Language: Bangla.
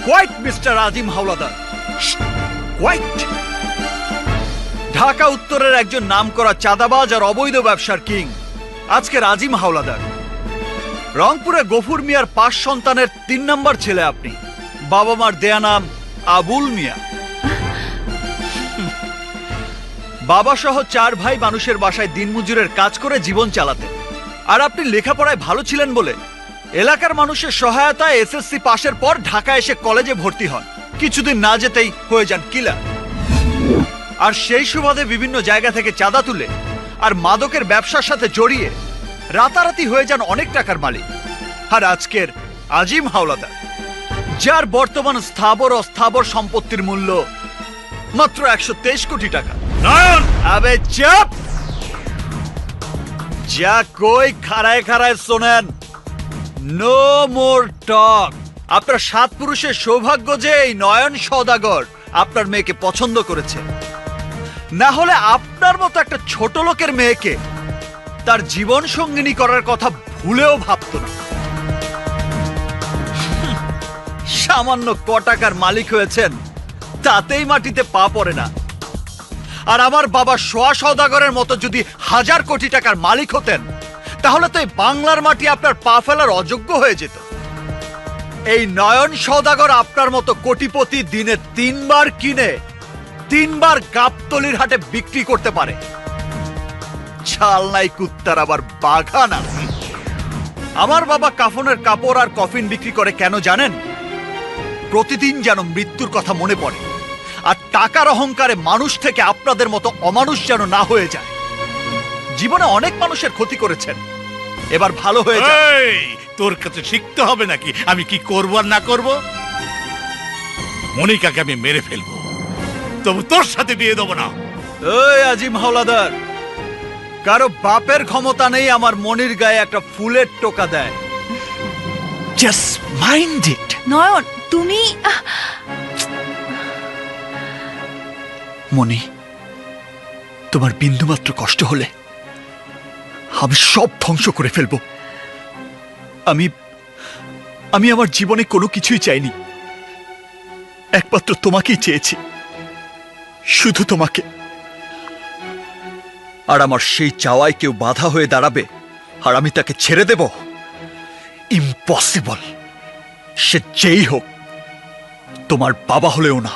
কোয়াইট মিস্টার আজিম হাওলাদার, কোয়াইট। ঢাকা উত্তরের একজন নামকরা চাঁদাবাজ আর অবৈধ ব্যবসার কিং আজকের আজিম হাওলাদার। রংপুরে গফুর মিয়ার 5 সন্তানের 3 নম্বর ছেলে আপনি। বাবা মার দেয়া নাম আবুল মিয়া। বাবা সহ 4 ভাই মানুষের বাসায় দিনমজুরের কাজ করে জীবন চালাতেন। আর আপনি লেখাপড়ায় ভালো ছিলেন বলে এলাকার মানুষের সহায়তায় এসএসসি পাশের পর ঢাকা এসে কলেজে ভর্তি হন। কিছুদিন না যেতেই হয়ে যান কিলার। আর সেই সুবাদে বিভিন্ন জায়গা থেকে চাঁদা তুলে আর মাদকের ব্যবসার সাথে জড়িয়ে রাতারাতি হয়ে যান অনেক টাকার মালিক। আর আজকের আজিম হাওলাদার, যার বর্তমান স্থাবর অস্থাবর সম্পত্তির মূল্য মাত্র 123 কোটি টাকা। নয়ন, আবে চুপ! যা কই খাড়ায় খাড়ায় শোনেন। নো মোর টক। আপনার 7 পুরুষের সৌভাগ্য যে এই নয়ন সওদাগর আপনার মেয়েকে পছন্দ করেছে। না হলে আপনার মতো একটা ছোট লোকের মেয়েকে তার জীবন সঙ্গিনী করার কথা ভুলেও ভাবত না। সামান্য ক টাকার মালিক হয়েছেন, তাতেই মাটিতে পা পড়ে না। আর আমার বাবা সোয়া সওদাগরের মতো যদি 1000 কোটি টাকার মালিক হতেন, তাহলে তো এই বাংলার মাটি আপনার পা ফেলার অযোগ্য হয়ে যেত। এই নয়ন সওদাগর আপনার মতো কোটিপতি দিনে 3 বার কিনে 3 বার গাবতলির হাটে বিক্রি করতে পারে। ছাল নাই কুত্তার আবার বাঘা না। আমার বাবা কাফনের কাপড় আর কফিন বিক্রি করে কেন জানেন? প্রতিদিন যেন মৃত্যুর কথা মনে পড়ে, আর টাকার অহংকারে মানুষ থেকে আপনাদের মতো অমানুষ যেন না হয়ে যায়। জীবনে অনেক মানুষের ক্ষতি করেছেন, এবার ভালো হয়ে যায়। এই, তোর কাছে শিখতে হবে নাকি আমি কি করব আর না করব? মনিকাকে আমি মেরে ফেলবো, তবু তোর সাথে বিয়ে দেবো না। এই আজিম হাওলাদার, কারো বাপের ক্ষমতা নেই আমার মনির গায়ে একটা ফুলের টোকা দেয়। Just mind it. নয়ন, তুমি মনি, তোমার বিন্দুমাত্র কষ্ট হলে আমি সব ধ্বংস করে ফেলবো। আমি আমার জীবনে কোনো কিছুই চাইনি, একমাত্র তোমাকেই চেয়েছি, শুধু তোমাকে। আর আমার সেই চাওয়ায় কেউ বাধা হয়ে দাঁড়াবে আর আমি তাকে ছেড়ে দেব? ইম্পসিবল। সে যেই হোক, তোমার বাবা হলেও না।